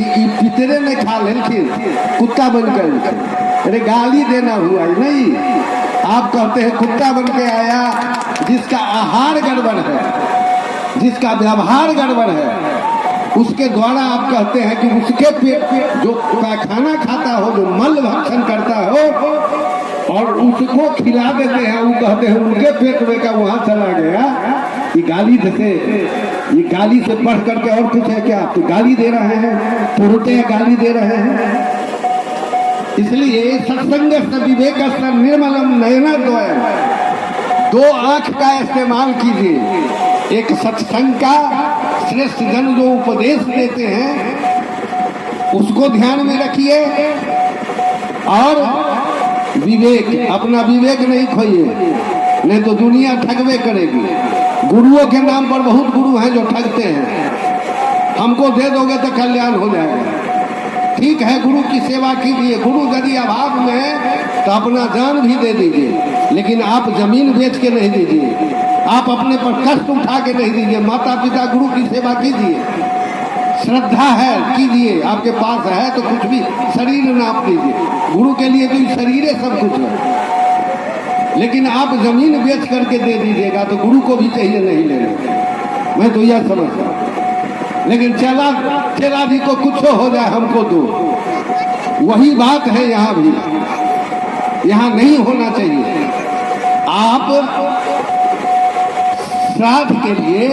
कि पितरे में खा लेकिन कुत्ता बनकर उठे। अरे गाली देना हुआ ही नहीं, आप कहते हैं कुत्ता बन के आया। जिसका आहार गड़बड़ है, जिसका व्यवहार गड़बड़ है, उसके द्वारा आप कहते हैं कि उसके पेट जो पैखाना खाता हो, जो मल भक्षण करता हो, और उसको खिला देते हैं, वो कहते हैं उनके पेट में का वहां चला गया। ये गाली से बढ़ करके और कुछ है क्या? आप तो गाली दे रहे हैं, पुरते गाली दे रहे हैं। इसलिए सत्संग विवेक निर्मलम नयना द्वयम, दो आंख का इस्तेमाल कीजिए। एक सत्संग का श्रेष्ठ जन जो उपदेश देते हैं उसको ध्यान में रखिए, और विवेक, अपना विवेक नहीं खोइए, नहीं तो दुनिया ठगवे करेगी। गुरुओं के नाम पर बहुत गुरु हैं जो ठगते हैं। हमको दे दोगे तो कल्याण हो जाएगा। ठीक है, गुरु की सेवा कीजिए। गुरु यदि अभाव में है तो अपना जान भी दे दीजिए, लेकिन आप जमीन बेच के नहीं दीजिए, आप अपने पर कष्ट उठा के नहीं दीजिए। माता पिता गुरु की सेवा कीजिए, श्रद्धा है कीजिए, आपके पास है तो कुछ भी शरीर नाप लीजिए। गुरु के लिए तो शरीर सब कुछ है, लेकिन आप जमीन बेच करके दे दीजिएगा तो गुरु को भी चाहिए नहीं लेना। मैं तो यह समझता हूँ। लेकिन चला भी को कुछ हो जाए हमको दो, वही बात है यहाँ भी। यहाँ नहीं होना चाहिए। आप श्राद्ध के लिए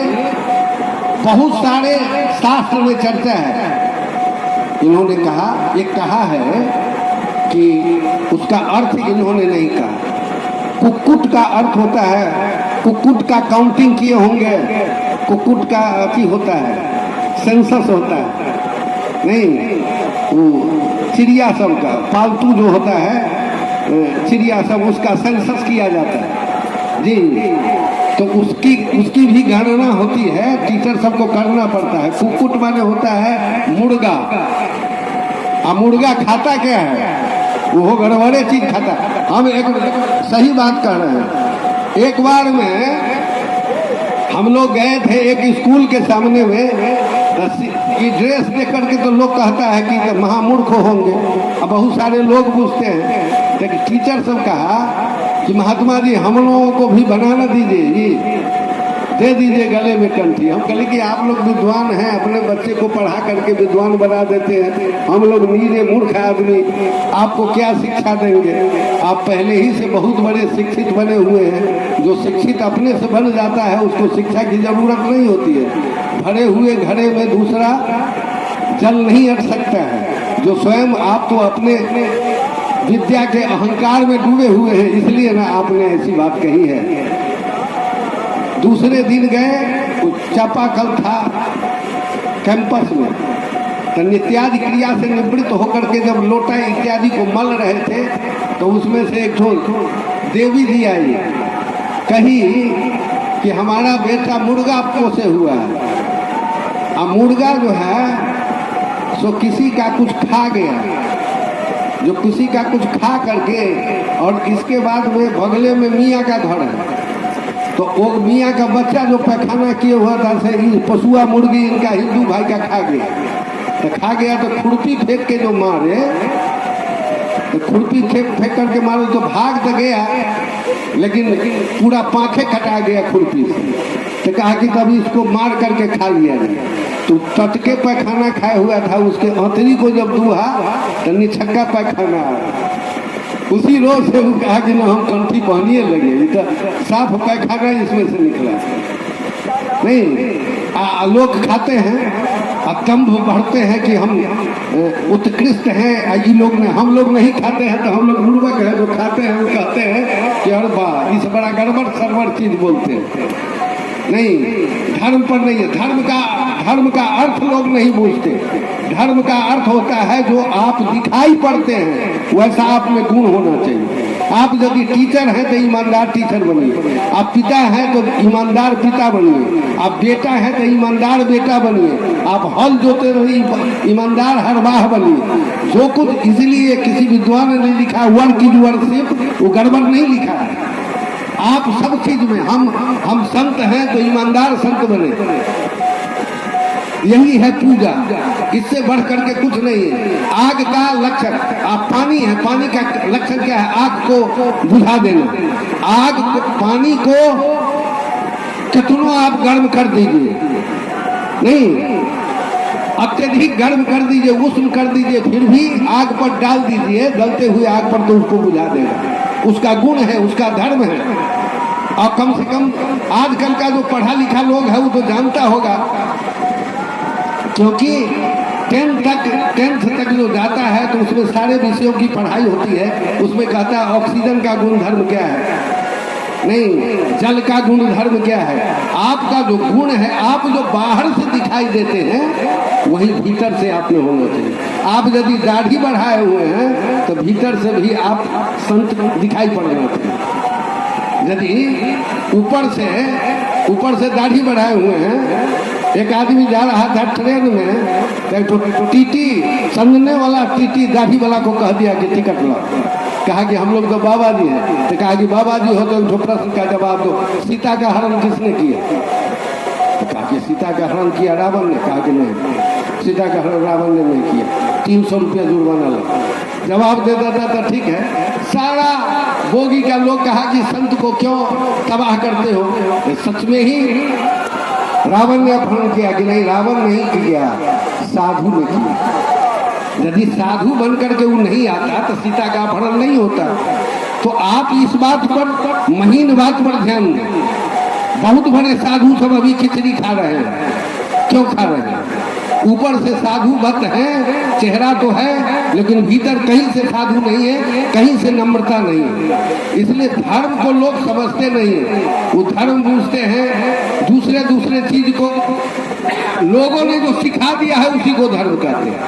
बहुत सारे शास्त्र में चर्चा है। इन्होंने कहा, एक कहा है कि उसका अर्थ इन्होंने नहीं कहा। कुक्कुट का अर्थ होता है, कुक्कुट का काउंटिंग किए होंगे, कुक्कुट का अति होता है, सेंसस होता है, नहीं वो चिड़िया सब का, पालतू जो होता है चिड़िया सब, उसका सेंसस किया जाता है जी। तो उसकी भी गणना होती है, टीचर सबको करना पड़ता है। कुक्कुट माने होता है मुर्गा, और मुर्गा खाता क्या है? वो गड़बड़े चीज खाता है। हम एक सही बात कह रहे हैं। एक बार में हम लोग गए थे एक स्कूल के सामने में, की ड्रेस देख करके तो लोग कहता है कि महामूर्ख होंगे, अब बहुत सारे लोग पूछते हैं। लेकिन टीचर सब कहा कि महात्मा जी हम लोगों को भी बनाना दीजिए जी, दे दीजिए गले में कंठी। हम कहे कि आप लोग विद्वान हैं, अपने बच्चे को पढ़ा करके विद्वान बना देते हैं, हम लोग नीरे मूर्ख आदमी आपको क्या शिक्षा देंगे? आप पहले ही से बहुत बड़े शिक्षित बने हुए हैं। जो शिक्षित अपने से बन जाता है उसको शिक्षा की जरूरत नहीं होती है। भरे हुए घड़े में दूसरा जल नहीं अट सकता है। जो स्वयं आप तो अपने विद्या के अहंकार में डूबे हुए हैं, इसलिए ना आपने ऐसी बात कही है। दूसरे दिन गए, चापाकल था कैंपस में, तो नित्यादि क्रिया से निवृत्त होकर के जब लोटा इत्यादि को मल रहे थे तो उसमें से एक देवी जी आई, कही कि हमारा बेटा मुर्गा पोसे हुआ है, और मुर्गा जो है सो किसी का कुछ खा गया, जो किसी का कुछ खा करके, और इसके बाद में बगले में मियाँ का घर है, तो वो मियाँ का बच्चा जो पैखाना किए हुआ था से पशुआ मुर्गी इनका हिंदू भाई का खा गया। तो खुरपी फेंक के जो मारे, तो खुरपी फेंक करके मारे तो भाग तो गया, लेकिन पूरा पांखे कटा गया खुरपी से। तो कहा कि तभी इसको मार करके खा लिया जाए। तो टटके पैखाना खाए हुआ था, उसके आंतरी को जब दूहा तो निछक्का पैखाना आया। उसी रोज से वो कहा कि ना हम कंठी पहनिए लगे, तो साफ पैखाना इसमें से निकला। नहीं, लोग खाते हैं, अकम्भ बढ़ते हैं कि हम उत्कृष्ट हैं, ये लोग नहीं, हम लोग नहीं खाते हैं तो हम लोग मूर्ख हैं। जो खाते हैं वो कहते हैं कि अरे वाह इस बड़ा गड़बड़ सरबड़ चीज बोलते हैं। नहीं, धर्म पर नहीं है। धर्म का अर्थ लोग नहीं पूछते। धर्म का अर्थ होता है जो आप दिखाई पड़ते हैं वैसा आप में गुण होना चाहिए। आप यदि टीचर हैं तो ईमानदार टीचर बनिए, आप पिता हैं तो ईमानदार पिता बनिए, आप बेटा हैं तो ईमानदार बेटा बनिए, आप हल जोते रहिए ईमानदार हरवाह बनिए। जो कुछ इसलिए किसी विद्वान ने लिखा वर्क इज वर्शिप, वो गड़बड़ नहीं लिखा है। आप सब चीज में हम संत हैं तो ईमानदार संत बने। यही है पूजा, इससे बढ़ करके कुछ नहीं है। आग का लक्षण आप पानी है, पानी का लक्षण क्या है? आग को बुझा देना। आग पानी को कितना आप गर्म कर दीजिए, नहीं अत्यधिक गर्म कर दीजिए, उष्ण कर दीजिए, फिर भी आग पर डाल दीजिए गलते हुए आग पर, तो उसको बुझा देगा। उसका गुण है, उसका धर्म है। और कम से कम आजकल का जो पढ़ा लिखा लोग है वो तो जानता होगा, क्योंकि 10th तक जो जाता है तो उसमें सारे विषयों की पढ़ाई होती है। उसमें कहता है ऑक्सीजन का गुण धर्म क्या है, नहीं जल का गुण धर्म क्या है। आपका जो गुण है, आप जो बाहर से दिखाई देते हैं वही भीतर से आप में होना चाहिए। आप यदि दाढ़ी बढ़ाए हुए हैं तो भीतर से भी आप संत दिखाई पड़ना चाहिए। यदि ऊपर से दाढ़ी बढ़ाए हुए हैं, एक आदमी जा रहा था ट्रेन में, तो टीटी समझने वाला टीटी दाढ़ी वाला को कह दिया कि टिकट लो। कहा कि हम लोग तो बाबा जी हैं। तो कहा कि बाबा जी हो तो प्रश्न का जवाब दो, सीता का हरण किसने किया? तो कहा कि सीता का हरण किया रावण ने। कहा कि नहीं, सीता का हरण रावण ने नहीं किया, 300 रुपया जुर्माना लगा। जवाब दे देता था ठीक है। सारा बोगी का लोग कहा कि संत को क्यों तबाह करते हो? सच में ही रावण ने अपहरण किया कि नहीं? रावण नहीं किया, साधु ने किया। यदि साधु बन करके वो नहीं आता तो सीता का अपहरण नहीं होता। तो आप इस बात पर, महीन बात पर ध्यान दें। बहुत बड़े साधु सब अभी खिचड़ी खा रहे हैं। क्यों खा रहे हैं? ऊपर से साधु बत है, चेहरा तो है, लेकिन भीतर कहीं से साधु नहीं है, कहीं से नम्रता नहीं है। इसलिए धर्म को लोग समझते नहीं है, वो धर्म बूझते हैं दूसरे चीज को। लोगों ने जो सिखा दिया है उसी को धर्म कहते हैं।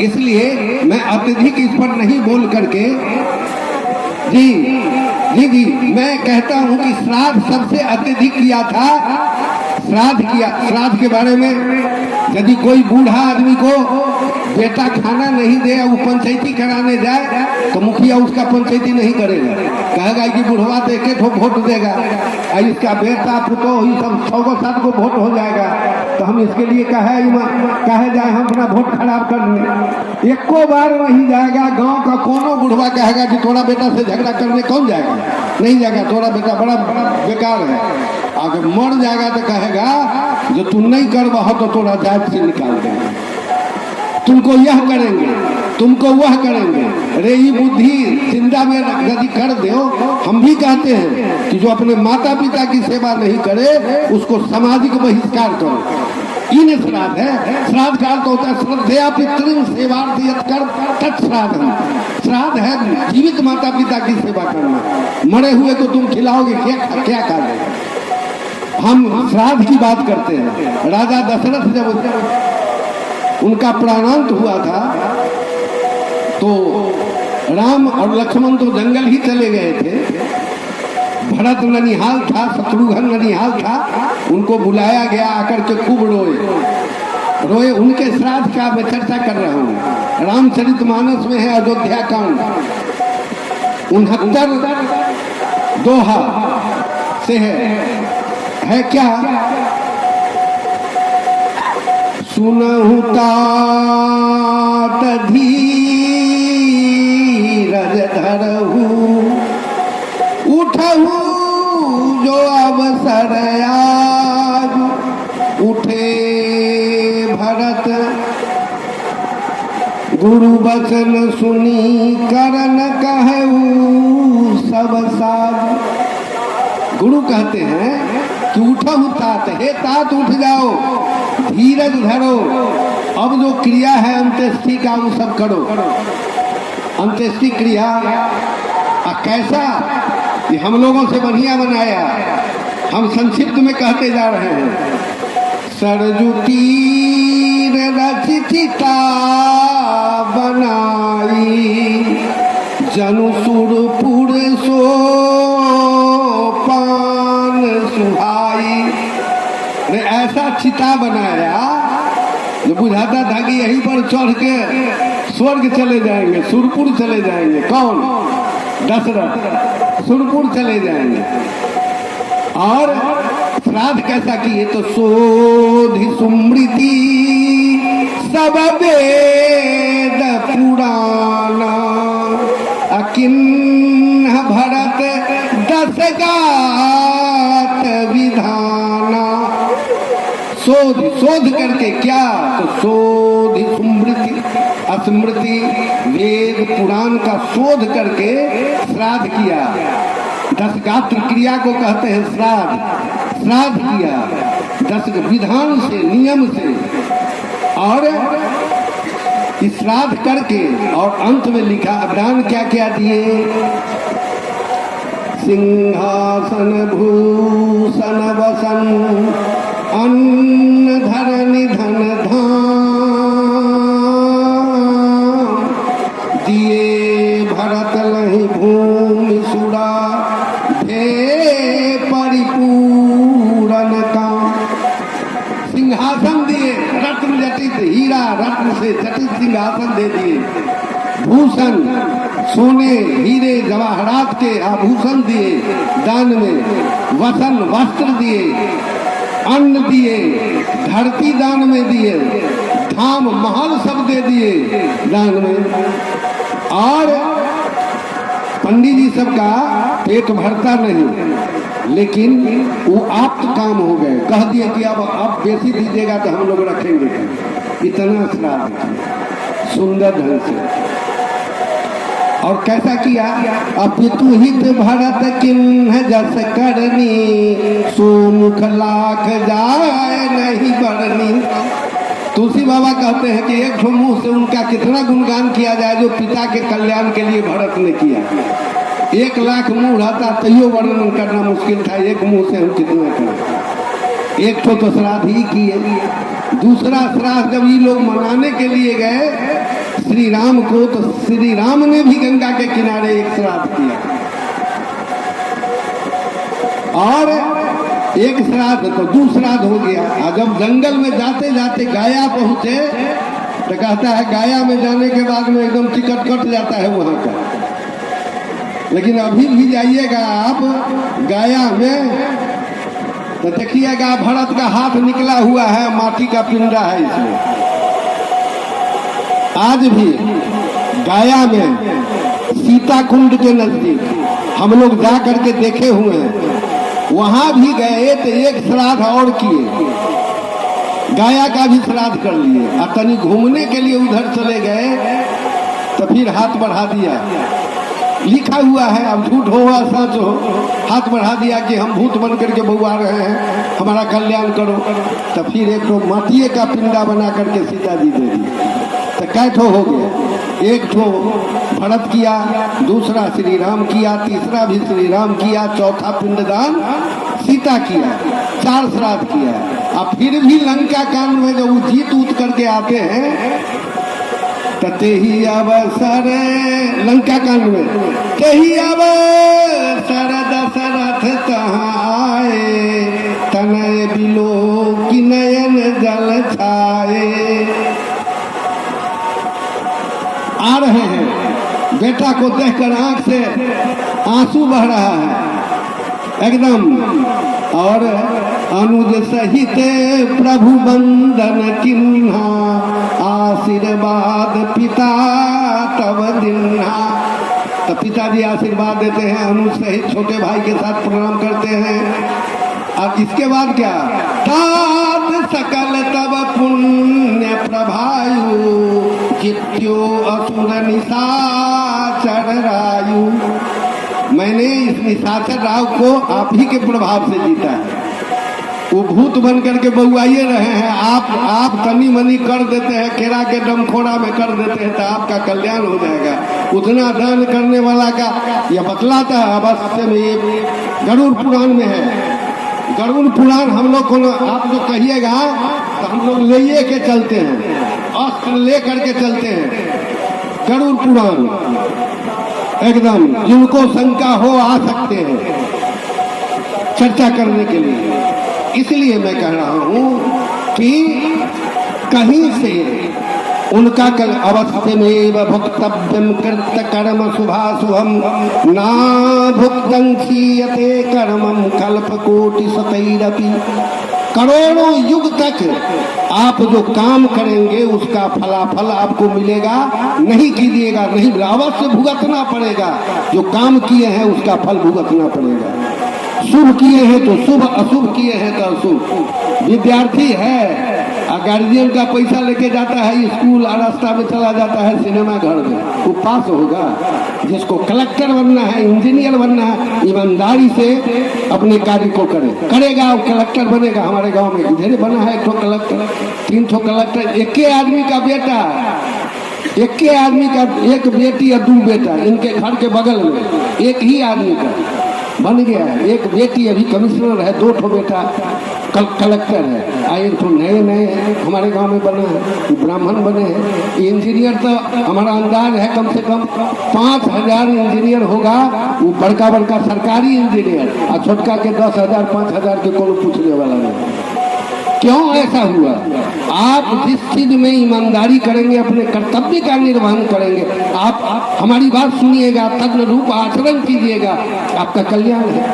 इसलिए मैं अत्यधिक इस पर नहीं बोल करके जी मैं कहता हूं कि श्राद्ध सबसे अत्यधिक किया था। श्राद्ध के बारे में यदि कोई बूढ़ा आदमी को बेटा खाना नहीं दे, वो पंचायती कराने जाए तो मुखिया उसका पंचायती नहीं करेगा, कहेगा कि बुढ़वा तो एक वोट देगा, इसका बेटा पुतो ही सब 6-7 को वोट हो जाएगा, तो हम इसके लिए कहे जाए हम अपना वोट खराब करने। एको बार वही जाएगा, गांव का कोनो बुढ़वा कहेगा कि थोड़ा बेटा से झगड़ा करने कौन जाएगा? नहीं जाएगा, थोड़ा बेटा बड़ा बेकार है। अगर मर जाएगा तो कहेगा जो तुम नहीं करवा हो तो थोड़ा जात से निकाल देंगे, तुमको यह करेंगे, तुमको वह करेंगे। अरे ये बुद्धि जिंदा में यदि कर दो, हम भी कहते हैं कि जो अपने माता पिता की सेवा नहीं करे उसको सामाजिक बहिष्कार करो। इन श्राद्ध है। श्राद्ध का अर्थ होता है श्रद्धया पितृ सेवार्थी तत्श्राद्ध। श्राद्ध है जीवित माता पिता की सेवा करना, मरे हुए को तुम खिलाओगे क्या खा लेगा? हम श्राद्ध की बात करते हैं। राजा दशरथ जब उनका प्राणांत हुआ था तो राम और लक्ष्मण तो जंगल ही चले गए थे। भरत ननिहाल था, शत्रुघ्न ननिहाल था, उनको बुलाया गया, आकर के खूब रोए। उनके श्राद्ध का मैं चर्चा कर रहा हूँ। रामचरितमानस में है अयोध्या कांड 69 दोहा से है क्या? सुनहु तात धीरज धरहु, उठहु जो अवसर आज, उठे भरत गुरु बचन सुनी, करन कहू सब साज। गुरु कहते हैं कि उठहु तात, हे तात उठ जाओ, धीरज धरो, अब जो क्रिया है अंत्येष्टि का वो सब करो। अंत्येष्टि क्रिया कैसा? ये हम लोगों से बढ़िया बनाया, हम संक्षिप्त में कहते जा रहे हैं। सरजू तीर रचिता बनाई, जनु सुरपुर सो पान सुहाई। ने ऐसा चिता बनाया जो बुझाता था कि यहीं पर चढ़ के स्वर्ग चले जाएंगे, सुरपुर चले जाएंगे। कौन? दशरथ सुरपुर चले जाएंगे। और श्राद्ध कैसा किए तो सोधि सुमृति सब वेद पुराना अकिन्ह भरत दस गात विधाना। शोध करके क्या तो शोध स्मृति स्मृति वेद पुराण का शोध करके श्राद्ध किया। 10 गात्र क्रिया को कहते हैं श्राद्ध। श्राद्ध किया 10 विधान से नियम से और इस श्राद्ध करके और अंत में लिखा दान क्या क्या दिए। सिंहासन भूषण वसन अन्न धरनि धन धाम दिए भरत लहि भूमि सुरा भे परिपूरन काम। सिंहासन दिए रत्न जटित हीरा रत्न से जटित सिंहासन दे दिए। भूषण सोने हीरे जवाहरात के आभूषण दिए दान में। वसन वस्त्र दिए। अन्न दिए धरती दान में दिए। धाम महल सब दे दिए दान में। और पंडित जी सबका पेट भरता नहीं लेकिन वो आप्त काम हो गए। कह दिए कि अब बेसी दीजिएगा तो हम लोग रखेंगे। इतना श्राद्ध सुंदर ढंग से। और कैसा किया अपितुहित भरत किन्ह जस करनी सुमुख लाख जाए नहीं बरनी। तुलसी बाबा कहते हैं कि एक मुंह से उनका कितना गुणगान किया जाए जो पिता के कल्याण के लिए भरत ने किया। 1 लाख मुंह रहता तैयो वर्णन करना मुश्किल था। एक मुंह से हम कितना करें। एक तो श्राद्ध ही किए। दूसरा श्राद्ध जब ये लोग मनाने के लिए गए श्री राम को तो श्री राम ने भी गंगा के किनारे एक श्राद्ध किया। और एक श्राद्ध तो दूसरा हो गया। जब जंगल में जाते जाते गाया पहुंचे तो कहता है गाया में जाने के बाद में एकदम टिकट कट जाता है वहां का। लेकिन अभी भी जाइएगा आप गाया में तो देखिएगा भरत का हाथ निकला हुआ है। माटी का पिंडा है इसमें। आज भी गाया में सीता कुंड के नजदीक हम लोग जा करके देखे हुए हैं। वहां भी गए तो एक श्राद्ध और किए। गाया का भी श्राद्ध कर लिए। और तनी घूमने के लिए उधर चले गए तो फिर हाथ बढ़ा दिया। लिखा हुआ है अब झूठ हो या सच हो। हाथ बढ़ा दिया कि हम भूत बन करके बउआ रहे हैं हमारा कल्याण करो। तो फिर एक तो माटिए का पिंडा बना करके सीता जी दे दी। तो कै ठो हो गया। एक ठो भरत किया दूसरा श्री राम किया तीसरा भी श्री राम किया चौथा पिंडदान सीता किया। 4 श्राद्ध किया। अब फिर भी लंका कांड में जब वो जीत उत करके आते हैं तते ही अवसर लंका कांड में तेही अवसर दशरथ तहाँ आए तनय बिलो की नयन जल छाए। आ रहे हैं बेटा को देखकर आंख से आंसू बह रहा है एकदम। और अनुज सहित प्रभु बंदन किन्हा आशीर्वाद पिता तब दिन्हा। तो पिताजी आशीर्वाद देते हैं। अनुज सहित छोटे भाई के साथ प्रणाम करते हैं। और इसके बाद क्या तात सकल तब पुण्य प्रभायु जित्यो असुर निशाचर रायु। मैंने इस निशाचर राव को आप ही के प्रभाव से जीता है। वो भूत बन करके बउआइए रहे हैं। आप तनी मनी कर देते हैं केरा के डमखोड़ा में कर देते हैं तो आपका कल्याण हो जाएगा। उतना दान करने वाला का यह बतलाता है। अवश्य में ये गरुड़ पुराण में है। गरुड़ पुराण हम लोग को आप लोग कहिएगा तो हम लोग ले के चलते हैं। अस्त्र ले करके चलते हैं। गरुड़ पुराण एकदम जिनको शंका हो आ सकते हैं चर्चा करने के लिए। इसलिए मैं कह रहा हूं कि कहीं से उनका अवश्यमेव भुक्तव्यम कृत कर्म शुभाशुभम ना भुक्तं क्षीयते कर्मम कल्पकोटि शतैरपि। करोड़ों युग तक आप जो काम करेंगे उसका फलाफल आपको मिलेगा नहीं, कीजिएगा नहीं मिलेगा, अवश्य भुगतना पड़ेगा। जो काम किए हैं उसका फल भुगतना पड़ेगा। शुभ किए हैं तो शुभ, अशुभ किए हैं तो अशुभ। विद्यार्थी है गार्जियन का पैसा लेके जाता है स्कूल और रास्ता में चला जाता है सिनेमा घर में, वो पास होगा? जिसको कलेक्टर बनना है, इंजीनियर बनना है, ईमानदारी से अपने कार्य को करेगा वो कलेक्टर बनेगा। हमारे गांव में इधर बना है 1 ठो कलेक्टर, 3 ठो कलेक्टर, एक के आदमी का बेटा, एक के आदमी का, एक बेटी या 2 बेटा, इनके घर के बगल में एक ही आदमी का बन गया है। एक बेटी अभी कमिश्नर है, 2 ठो बेटा कलेक्टर है, एक ठो नए हमारे गांव में बना है, ब्राह्मण बने हैं। इंजीनियर तो हमारा अंदाज है कम से कम 5000 इंजीनियर होगा, वो बड़का बड़का सरकारी इंजीनियर, और छोटका के 10,000 5,000 के कोनो पूछने वाला नहीं। क्यों ऐसा हुआ? आप जिस चीज में ईमानदारी करेंगे, अपने कर्तव्य का निर्वहन करेंगे, आप हमारी बात सुनिएगा, तदनुरूप आचरण कीजिएगा, आपका कल्याण है।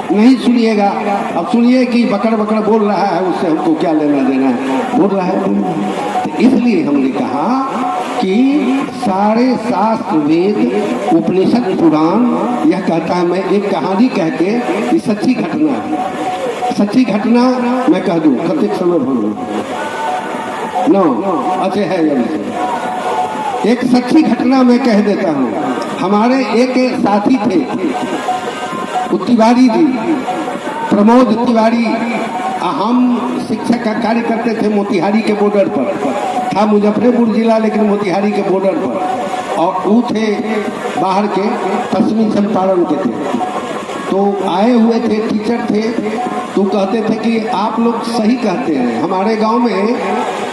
नहीं सुनिएगा, अब सुनिए कि बकड़ बकड़ बोल रहा है, उससे हमको क्या लेना देना है, बोल रहा है। तो इसलिए हमने कहा कि सारे शास्त्र वेद उपनिषद पुराण यह कहता है, मैं एक कहानी कह के, ये सच्ची घटना है, सच्ची घटना मैं कह दूं, कतिक समय भूलू नो अच्छे है। एक सच्ची घटना मैं कह देता हूँ। हमारे एक साथी थे तिवारी जी, प्रमोद तिवारी, हम शिक्षक का कार्य करते थे मोतिहारी के बॉर्डर पर, था मुजफ्फरपुर जिला लेकिन मोतिहारी के बॉर्डर पर, और वो थे बाहर के, पश्चिमी चंपारण के थे। तो आए हुए थे, टीचर थे, तो कहते थे कि आप लोग सही कहते हैं। हमारे गांव में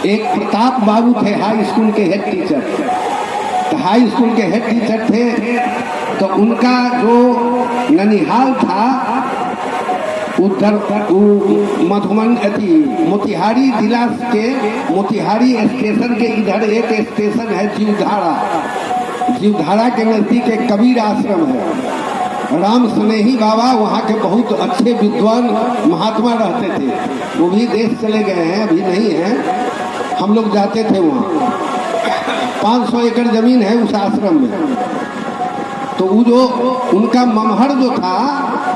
एक प्रताप बाबू थे, हाई स्कूल के हेड टीचर, तो हाई स्कूल के हेड टीचर थे, तो उनका जो ननिहाल था उधर मोतिहारी जिला के मोतिहारी स्टेशन के इधर एक स्टेशन है जीवधारा, जीवधारा के नजदीक एक कबीर आश्रम है। राम स्नेही बाबा वहाँ के बहुत अच्छे विद्वान महात्मा रहते थे, वो भी देश चले गए हैं, अभी नहीं है। हम लोग जाते थे वहाँ, 500 एकड़ जमीन है उस आश्रम में। तो वो जो उनका ममहर जो था,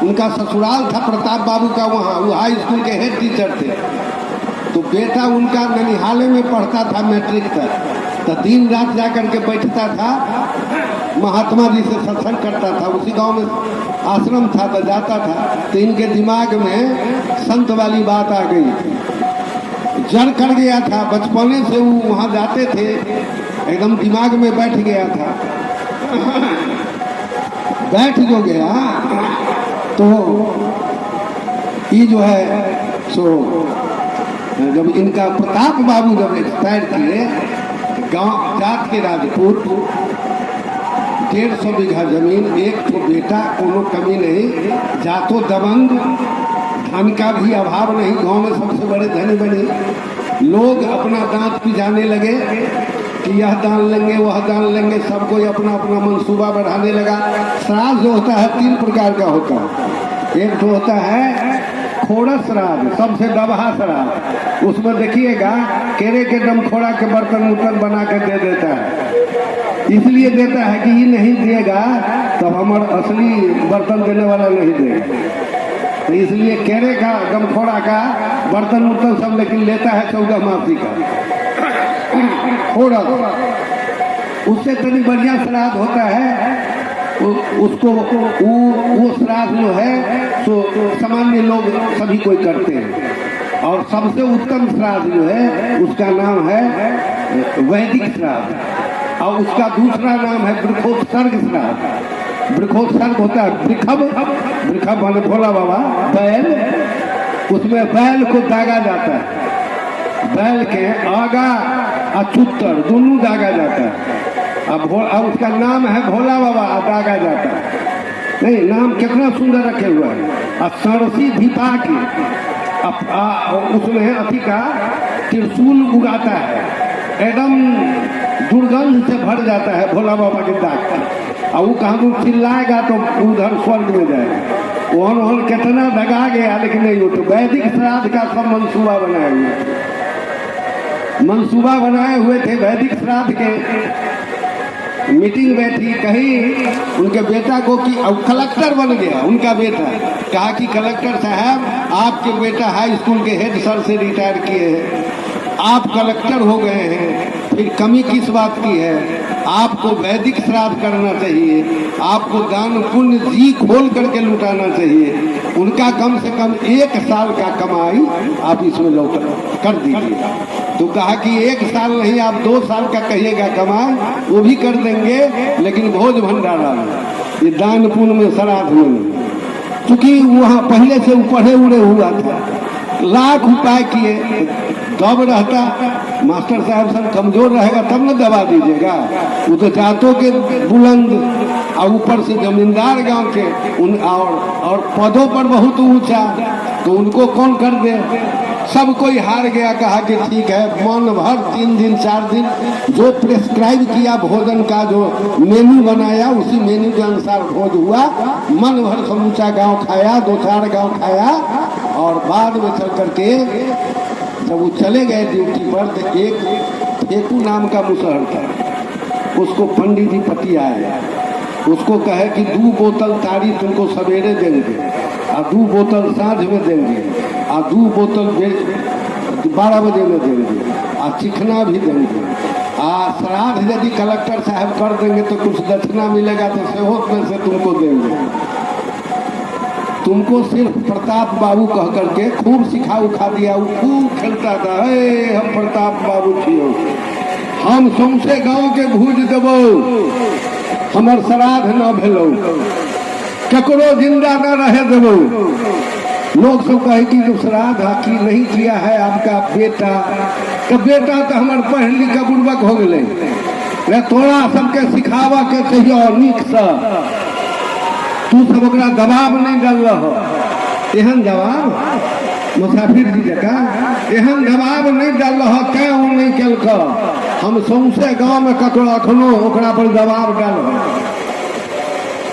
उनका ससुराल था प्रताप बाबू का, वहाँ वो हाई स्कूल के हेड टीचर थे। तो बेटा उनका ननिहाले में पढ़ता था मैट्रिक तक, तो दिन रात जा करके बैठता था, महात्मा जी से सत्संग करता था। उसी गांव में आश्रम था, तो जाता था। तो इनके दिमाग में संत वाली बात आ गई, जड़ कर गया था, बचपने से वो वहाँ जाते थे, एकदम दिमाग में बैठ गया था। बैठ जो गया तो ये जो है सो जब इनका प्रताप बाबू जब एक्सपायर किए, गांव जात के राजपूत, 150 बीघा जमीन, एक तो बेटा, कोनो कमी नहीं, जातो दबंग, धन का भी अभाव नहीं, गांव में सबसे बड़े धनी बने। लोग अपना दांत पिजाने लगे कि यह दान लेंगे वह दान लेंगे, सब कोई अपना अपना मंसूबा बढ़ाने लगा। श्राद्ध जो होता है 3 प्रकार का होता है। एक तो होता है खोड़स श्राद्ध, सबसे दबहा श्राद्ध, उसमें देखिएगा केरे के डमखोड़ा के बर्तन उर्तन बना के दे देता है, इसलिए देता है कि ये नहीं देगा तब हमारा असली बर्तन देने वाला नहीं देगा, तो इसलिए केरे का गमखोड़ा का बर्तन उर्तन सब लेकिन लेता है 14 मासी का खोड़ा। उससे तनी बढ़िया श्राद्ध होता है, उसको वो श्राद्ध जो है तो सामान्य लोग सभी कोई करते हैं। और सबसे उत्तम श्राद्ध जो है उसका नाम है वैदिक श्राद्ध, और उसका दूसरा नाम है वृक्षोत्सर्ग श्राद्ध। वृक्षोत्सर्ग होता है वृखभ माने भोला बाबा, बैल, उसमें बैल को दागा जाता है, बैल के आगा अचुत्तर दोनों दागा जाता है। अब उसका नाम है भोला बाबा, दागा जाता है। नहीं, नाम कितना सुंदर रखे हुआ है। सरसी धिपा की उसमें अथी का त्रिशूल उगाता है, एकदम दुर्गंध से भर जाता है भोला बाबा के दाग का। और वो कहाँ चिल्लाएगा तो उधर स्वर्ग में जाएगा। वहाँ कितना दगा गया, लेकिन नहीं हो। तो वैदिक श्राद्ध का सब मंसूबा बनाए हुए, मंसूबा बनाए हुए थे वैदिक श्राद्ध के। मीटिंग बैठी, कहीं उनके बेटा को कि अब कलेक्टर बन गया उनका बेटा। कहा कि कलेक्टर साहब, आपके बेटा हाई स्कूल के हेड सर से रिटायर किए हैं, आप कलेक्टर हो गए हैं, फिर कमी किस बात की है? आपको वैदिक श्राद्ध करना चाहिए, आपको दान पुण्य जी खोल करके लुटाना चाहिए। उनका कम से कम 1 साल का कमाई आप इसमें लौट कर दीजिए। तो कहा कि 1 साल नहीं, आप 2 साल का कहिएगा कमाई, वो भी कर देंगे, लेकिन भोज भंडारा में, ये दान पुण्य में, श्राद्ध में। क्योंकि वहाँ पहले से पढ़े उड़े हुआ था, लाख उपाय किए, दब रहता। मास्टर साहब सब कमजोर रहेगा तब न दबा दीजिएगा। वो तो जातों के बुलंद और ऊपर से जमींदार गांव के उन और पदों पर बहुत ऊंचा, तो उनको कौन कर दे? सब कोई हार गया। कहा कि ठीक है, मन भर 3 दिन 4 दिन जो प्रेस्क्राइब किया भोजन का, जो मेन्यू बनाया, उसी मेन्यू के अनुसार भोज हुआ। मन भर समूचा गांव खाया, 2-4 गांव खाया। और बाद में चल करके जब वो चले गए ड्यूटी पर, तो एक फेकू नाम का मुसहर था, उसको पंडित जी पति आए, उसको कहे कि 2 बोतल तारी तुमको सवेरे देंगे और 2 बोतल साँझ में देंगे और 2 बोतल 12 बजे में देंगे और चिकना भी देंगे। श्राद्ध यदि कलेक्टर साहब कर देंगे तो कुछ दक्षिणा मिलेगा, तो सेहोत में से तुमको देंगे। तुमको सिर्फ प्रताप बाबू कह करके खूब सिखा उखा दिया। वो खूब खेलता था, हम प्रताप बाबू छियो, हम सौंसे गांव के भूज देबो, हमर श्राद्ध न भेलो, ककरो जिंदा न रहे देबो। लोग सब कहे कि जो श्राद्ध की नहीं किया है आपका बेटा, तो बेटा तो हमार पढ़ लिख के बुर्बक हो गए, तोरा सबके सिखावा के चाहिए नीक से, तू सब ओकरा दबाव नहीं डाल रहा। एहन दबाव मुसाफिर जी जका एहन दबाव नहीं डाल रहा, क्या वो नहीं कल। हम सौंसे गांव में ककरो अखनो ओकरा पर दबाव डाल रहा।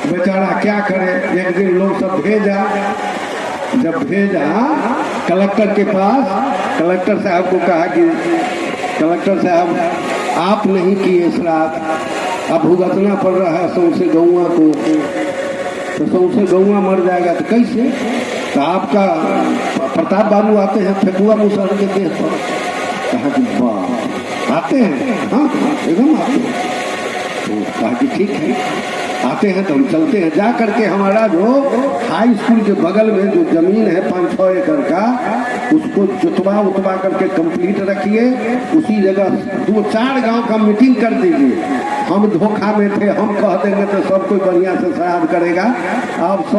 बेचारा क्या करे। एक दिन लोग सब भेजा, जब भेजा कलेक्टर के पास, कलेक्टर साहब को कहा कि कलेक्टर साहब आप नहीं किए श्राद्ध, अब भुगतना पड़ रहा है सौंसे गौवा को, तो सौंसे गौवा मर जाएगा तो कैसे? तो आपका प्रताप बाबू आते हैं फेकुआ मुसहर के देह पर। कहा कि वाह, आते हैं? हाँ एकदम आते हैं। तो कहा कि ठीक है, आते हैं तो हम चलते हैं। जा करके हमारा जो हाई स्कूल के बगल में जो जमीन है 5-6 एकड़ का, उसको जुतवा करके कंप्लीट रखिए। उसी जगह 2-4 गांव का मीटिंग कर दीजिए। हम धोखा में थे, हम कह देंगे तो सब कोई बढ़िया से श्राद्ध करेगा। आप सब